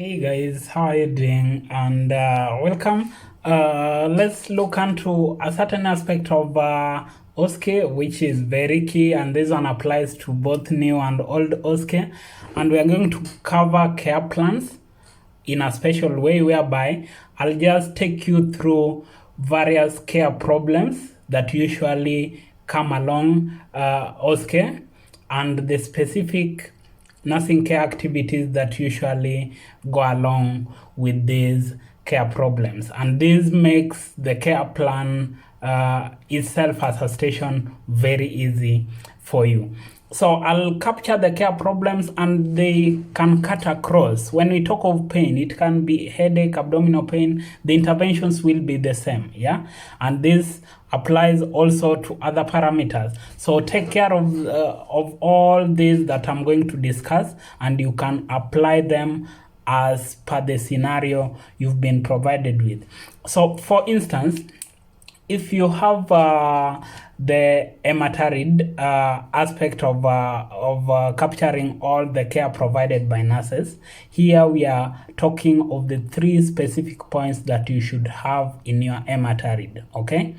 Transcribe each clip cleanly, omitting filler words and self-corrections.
Hey guys, how are you doing? And welcome. Let's look into a certain aspect of OSCE, which is very key, and this one applies to both new and old OSCE. And we are going to cover care plans in a special way, whereby I'll just take you through various care problems that usually come along OSCE and the specific nursing care activities that usually go along with these care problems. And this makes the care plan itself as a station very easy for you. So I'll capture the care problems and they can cut across. When we talk of pain, it can be headache, abdominal pain. The interventions will be the same, yeah? And this applies also to other parameters. So take care of all these that I'm going to discuss, and you can apply them as per the scenario you've been provided with. So for instance, if you have the hematarid aspect of capturing all the care provided by nurses, here we are talking of the 3 specific points that you should have in your hematarid, okay?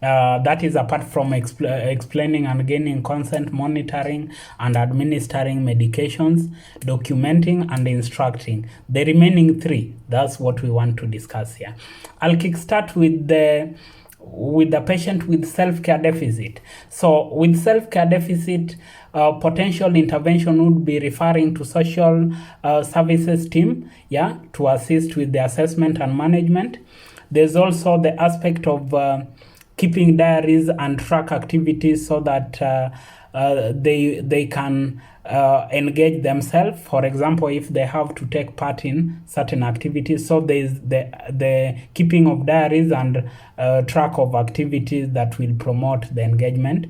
That is apart from explaining and gaining consent, monitoring and administering medications, documenting and instructing. The remaining 3, that's what we want to discuss here. I'll kickstart with the patient with self-care deficit. So with self-care deficit, potential intervention would be referring to social services team, yeah, to assist with the assessment and management. There's also the aspect of keeping diaries and track activities so that they can engage themselves. For example, if they have to take part in certain activities, so there's the keeping of diaries and track of activities that will promote the engagement.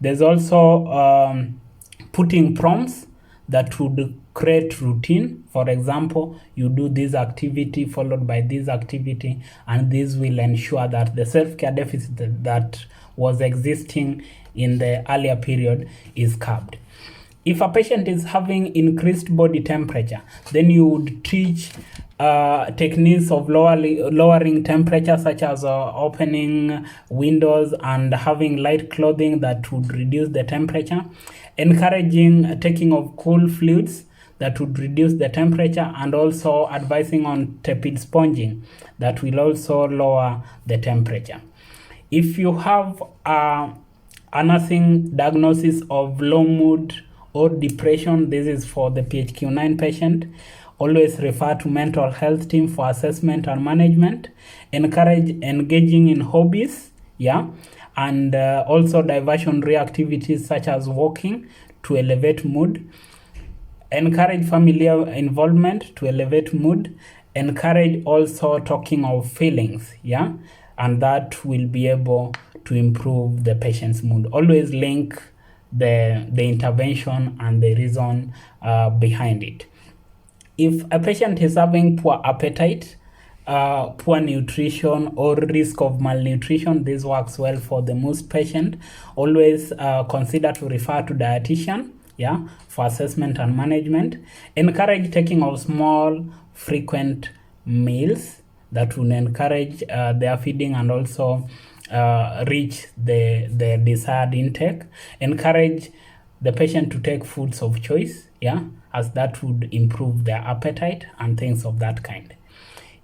There's also putting prompts that would create routine. For example, you do this activity followed by this activity, and this will ensure that the self-care deficit that was existing in the earlier period is curbed. If a patient is having increased body temperature, then you would teach techniques of lowering temperature, such as opening windows and having light clothing that would reduce the temperature, encouraging taking of cool fluids that would reduce the temperature, and also advising on tepid sponging that will also lower the temperature. If you have a nursing diagnosis of low mood or depression, this is for the PHQ-9 patient, always refer to mental health team for assessment and management. Encourage engaging in hobbies, yeah, and also diversionary activities such as walking to elevate mood. Encourage familiar involvement to elevate mood. Encourage also talking of feelings, yeah, and that will be able to improve the patient's mood. Always link the intervention and the reason behind it. If a patient is having poor appetite, poor nutrition, or risk of malnutrition, this works well for the most patient. Always consider to refer to dietitian, yeah, for assessment and management. Encourage taking of small, frequent meals that will encourage their feeding and also reach the desired intake. Encourage the patient to take foods of choice, yeah, as that would improve their appetite and things of that kind.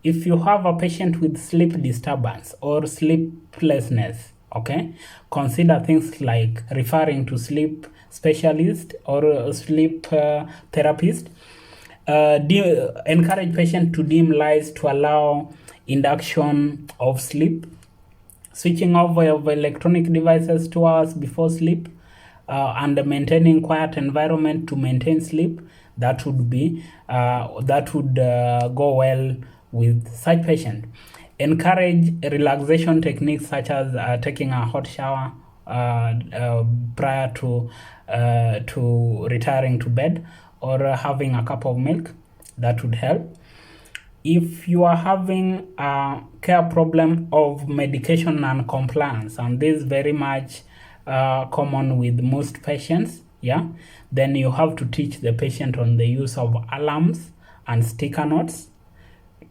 If you have a patient with sleep disturbance or sleeplessness, okay, consider things like referring to sleep specialist or sleep therapist. Encourage patient to dim lights to allow induction of sleep. Switching off of electronic devices 2 hours before sleep, and maintaining quiet environment to maintain sleep. That would go well with such patient. Encourage relaxation techniques such as taking a hot shower prior to retiring to bed, or having a cup of milk. That would help. If you are having a care problem of medication non-compliance, and this is very much common with most patients, yeah, then you have to teach the patient on the use of alarms and sticker notes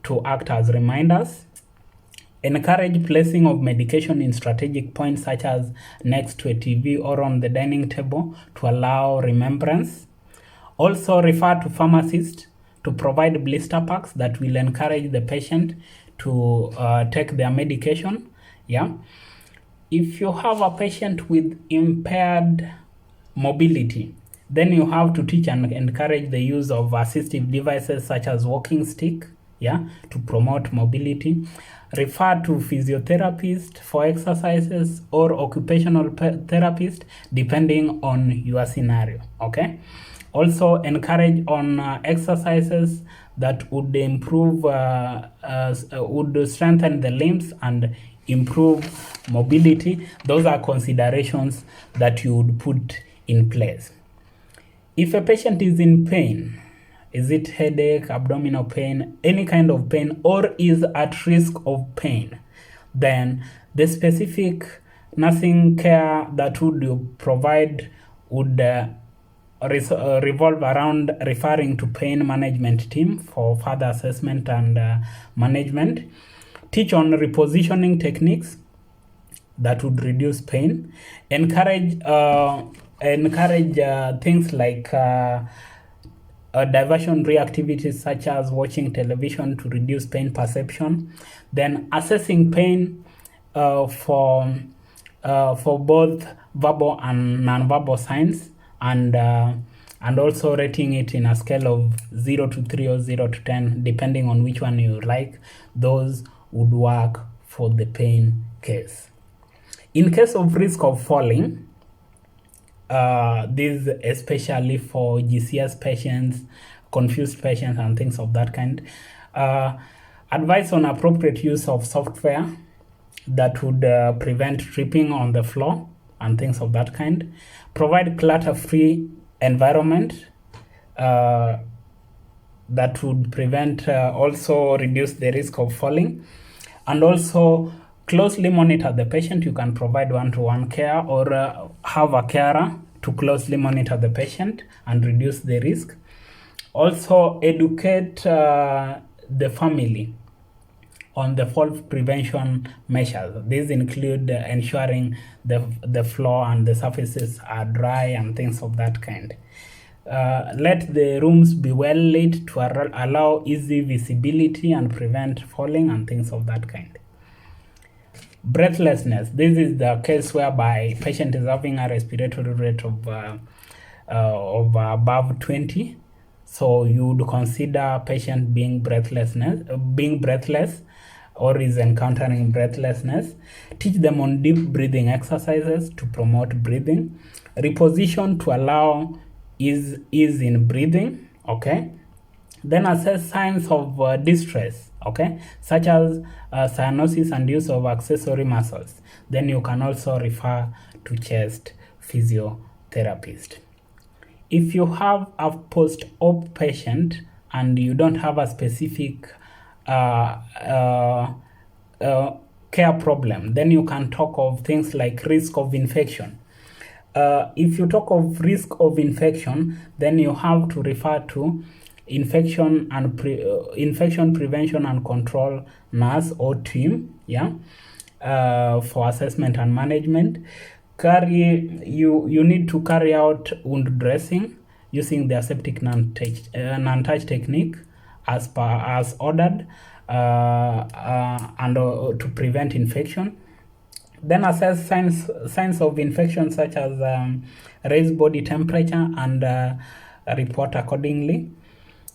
to act as reminders. Encourage placing of medication in strategic points such as next to a TV or on the dining table to allow remembrance. Also refer to pharmacists to provide blister packs that will encourage the patient to take their medication. Yeah. If you have a patient with impaired mobility, then you have to teach and encourage the use of assistive devices such as walking stick, yeah, to promote mobility. Refer to physiotherapist for exercises or occupational therapist depending on your scenario. Okay. Also encourage on exercises that would improve, would strengthen the limbs and improve mobility. Those are considerations that you would put in place. If a patient is in pain, is it headache, abdominal pain, any kind of pain, or is at risk of pain, then the specific nursing care that would you provide would revolve around referring to pain management team for further assessment and management. Teach on repositioning techniques that would reduce pain. Encourage things like diversionary activities such as watching television to reduce pain perception. Then assessing pain for both verbal and non-verbal signs, and also rating it in a scale of 0 to 3 or 0 to 10, depending on which one you like. Those would work for the pain case. In case of risk of falling, this especially for GCS patients, confused patients, and things of that kind. Advice on appropriate use of software that would prevent tripping on the floor and things of that kind. Provide clutter-free environment that would prevent, also reduce the risk of falling, and also closely monitor the patient. You can provide one-to-one care or have a carer to closely monitor the patient and reduce the risk. Also educate the family on the fall prevention measures. These include ensuring the floor and the surfaces are dry and things of that kind. Let the rooms be well lit to allow easy visibility and prevent falling and things of that kind. Breathlessness. This is the case whereby patient is having a respiratory rate of above 20. So you would consider patient being breathless or is encountering breathlessness. Teach them on deep breathing exercises to promote breathing. Reposition to allow ease in breathing. Okay. Then assess signs of distress, okay, such as cyanosis and use of accessory muscles. Then you can also refer to chest physiotherapist. If you have a post-op patient and you don't have a specific care problem, then you can talk of things like risk of infection. If you talk of risk of infection, then you have to refer to infection prevention and control nurse or team, yeah, for assessment and management. You need to carry out wound dressing using the aseptic non-touch technique as ordered, and to prevent infection. Then assess signs of infection such as raised body temperature and report accordingly.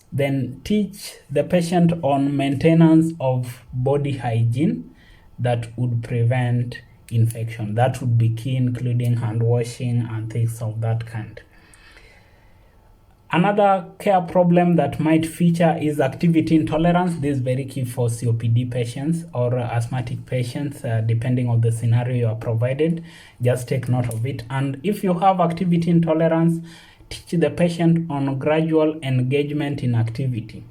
Then teach the patient on maintenance of body hygiene that would prevent infection. That would be key, including hand washing and things of that kind. Another care problem that might feature is activity intolerance. This is very key for COPD patients or asthmatic patients, depending on the scenario you are provided. Just take note of it. And if you have activity intolerance, teach the patient on gradual engagement in activity.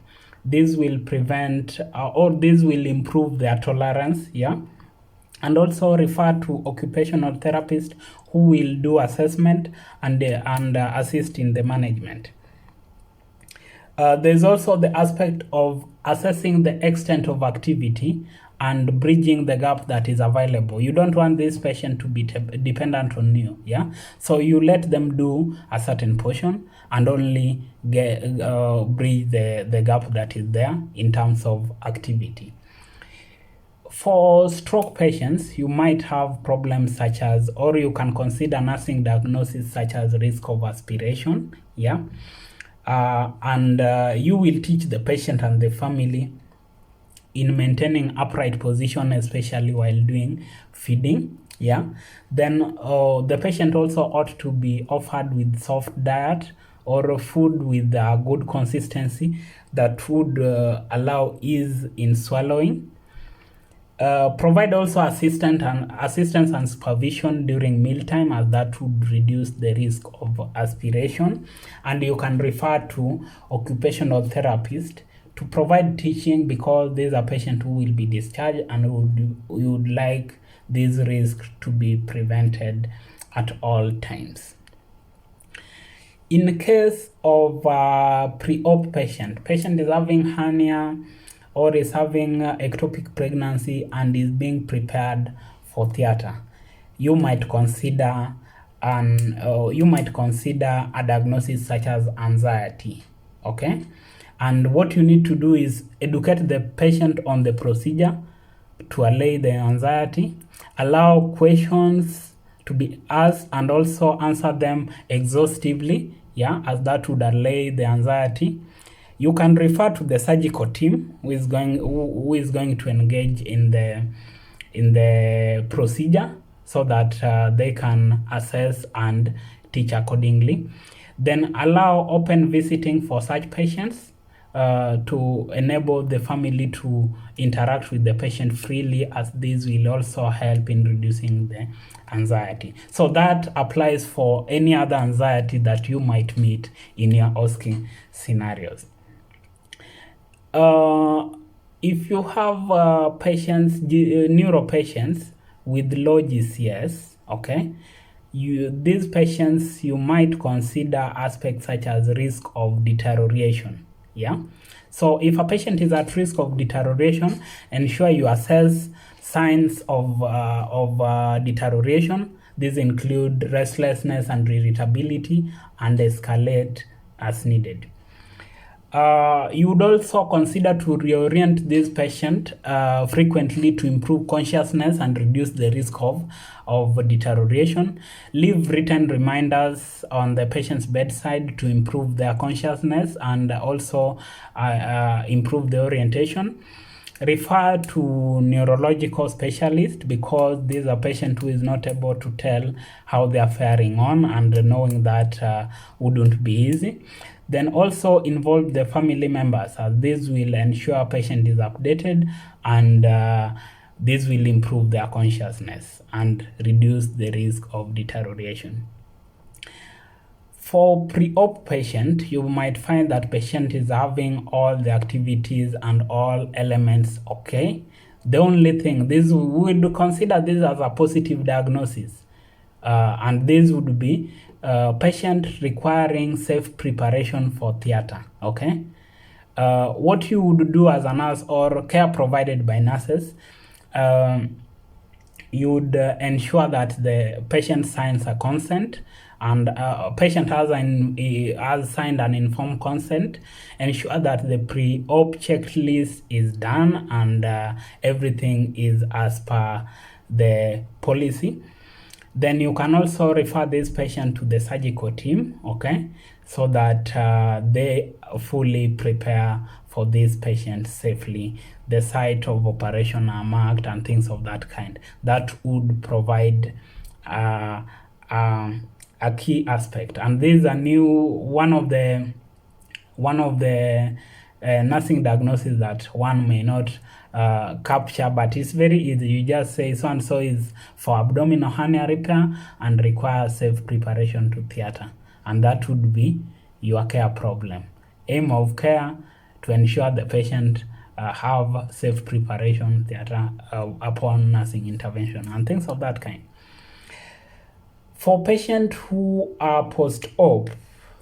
This will prevent or this will improve their tolerance, yeah. And also refer to occupational therapist who will do assessment and assist in the management. There's also the aspect of assessing the extent of activity and bridging the gap that is available. You don't want this patient to be dependent on you, yeah? So you let them do a certain portion and only bridge the gap that is there in terms of activity. For stroke patients, you might have problems such as, or you can consider nursing diagnosis such as risk of aspiration, yeah? And you will teach the patient and the family in maintaining upright position, especially while doing feeding, yeah? Then the patient also ought to be offered with soft diet or food with good consistency that would allow ease in swallowing. Provide also assistance and supervision during mealtime, as that would reduce the risk of aspiration. And you can refer to occupational therapist to provide teaching, because there's a patient who will be discharged and would like this risk to be prevented at all times. In case of a pre-op patient is having hernia or is having ectopic pregnancy and is being prepared for theater, you might consider a diagnosis such as anxiety. Okay, and what you need to do is educate the patient on the procedure to allay the anxiety, allow questions to be asked and also answer them exhaustively, yeah, as that would allay the anxiety. You can refer to the surgical team who is going to engage in the procedure, so that they can assess and teach accordingly. Then allow open visiting for such patients to enable the family to interact with the patient freely, as this will also help in reducing the anxiety. So that applies for any other anxiety that you might meet in your OSCE scenarios. If you have neuro patients with low GCS, okay, these patients, you might consider aspects such as risk of deterioration, yeah? So if a patient is at risk of deterioration, ensure you assess signs of deterioration. These include restlessness and irritability, and escalate as needed. You would also consider to reorient this patient frequently to improve consciousness and reduce the risk of deterioration. Leave written reminders on the patient's bedside to improve their consciousness and also improve the orientation. Refer to neurological specialist, because this is a patient who is not able to tell how they are faring on, and knowing that wouldn't be easy. Then also involve the family members, as this will ensure patient is updated, and this will improve their consciousness and reduce the risk of deterioration. For pre-op patient, you might find that patient is having all the activities and all elements okay. The only thing, we would consider this as a positive diagnosis, and this would be patient requiring safe preparation for theater, okay? What you would do as a nurse or care provided by nurses, you would ensure that the patient signs a consent, and patient has signed an informed consent. Ensure that the pre-op checklist is done and everything is as per the policy. Then you can also refer this patient to the surgical team, okay, so that they fully prepare for this patient safely. The site of operation are marked and things of that kind. That would provide a key aspect. And this is a new one of the nursing diagnosis that one may not capture, but it's very easy. You just say so and so is for abdominal hernia repair and requires safe preparation to theater, and that would be your care problem. Aim of care to ensure the patient have safe preparation theater upon nursing intervention and things of that kind. For patients who are post-op,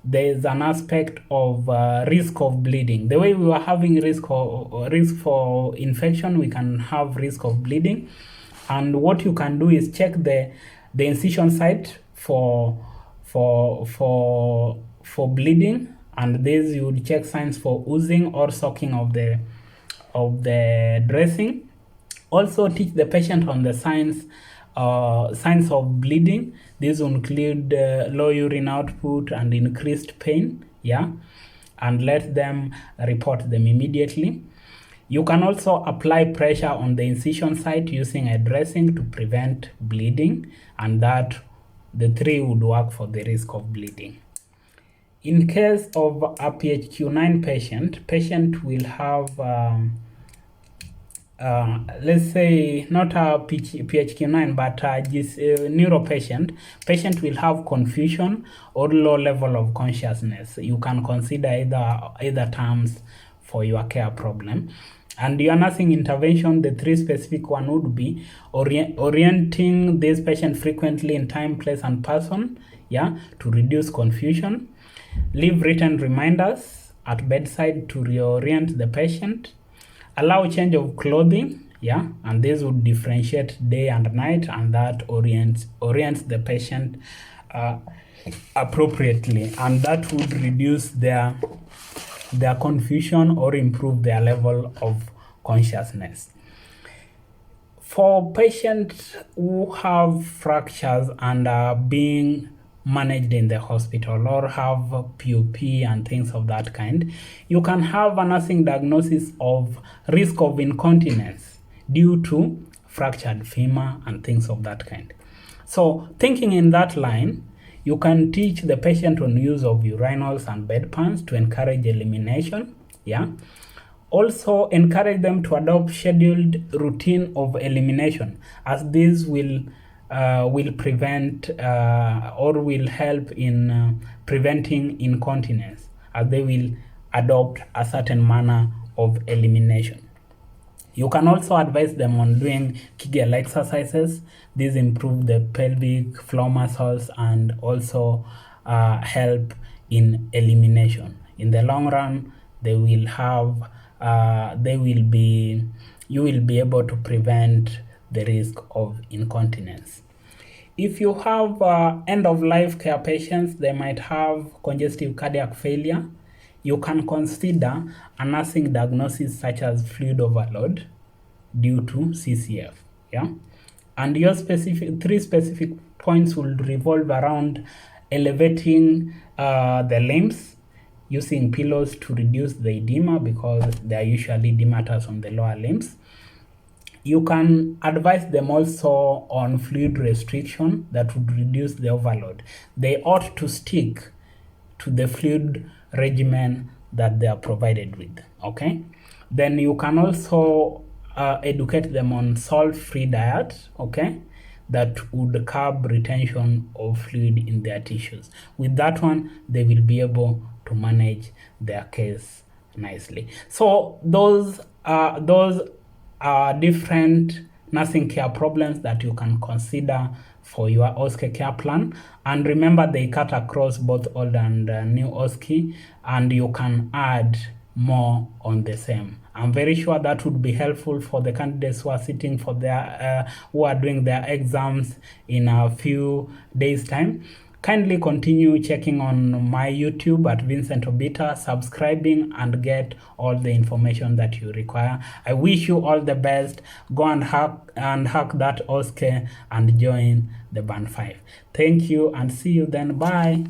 there is an aspect of risk of bleeding. The way we were having risk for infection, we can have risk of bleeding. And what you can do is check the incision site for bleeding, and this you would check signs for oozing or soaking of the dressing. Also teach the patient on the signs of bleeding. These will include low urine output and increased pain, yeah, and let them report them immediately. You can also apply pressure on the incision site using a dressing to prevent bleeding, and that the three would work for the risk of bleeding. In case of a PHQ-9 patient will have let's say not a PHQ-9 but a neuro patient will have confusion or low level of consciousness. You can consider either terms for your care problem. And your nursing intervention, the three specific one would be orienting this patient frequently in time, place, and person, yeah, to reduce confusion. Leave written reminders at bedside to reorient the patient. Allow change of clothing, yeah, and this would differentiate day and night, and that orients the patient appropriately, and that would reduce their confusion or improve their level of consciousness. For patients who have fractures and are being managed in the hospital or have POP and things of that kind, you can have a nursing diagnosis of risk of incontinence due to fractured femur and things of that kind. So thinking in that line, you can teach the patient on use of urinals and bedpans to encourage elimination, yeah. Also encourage them to adopt scheduled routine of elimination, as this will prevent or will help in preventing incontinence, as they will adopt a certain manner of elimination. You can also advise them on doing Kegel exercises. These improve the pelvic floor muscles and also help in elimination. In the long run, you will be able to prevent the risk of incontinence. If you have end-of-life care patients, they might have congestive cardiac failure. You can consider a nursing diagnosis such as fluid overload due to CCF, yeah? And your three specific points will revolve around elevating the limbs, using pillows to reduce the edema because they are usually edematous on the lower limbs. You can advise them also on fluid restriction that would reduce the overload. They ought to stick to the fluid regimen that they are provided with, okay? Then you can also educate them on salt-free diet, okay, that would curb retention of fluid in their tissues. With that one, they will be able to manage their case nicely. So those are different nursing care problems that you can consider for your OSCE care plan. And remember, they cut across both old and new OSCE, and you can add more on the same. I'm very sure that would be helpful for the candidates who are sitting for their who are doing their exams in a few days' time. Kindly continue checking on my YouTube at Vincent Obita, subscribing, and get all the information that you require. I wish you all the best. Go and hack that OSCE and join the Band 5. Thank you and see you then. Bye.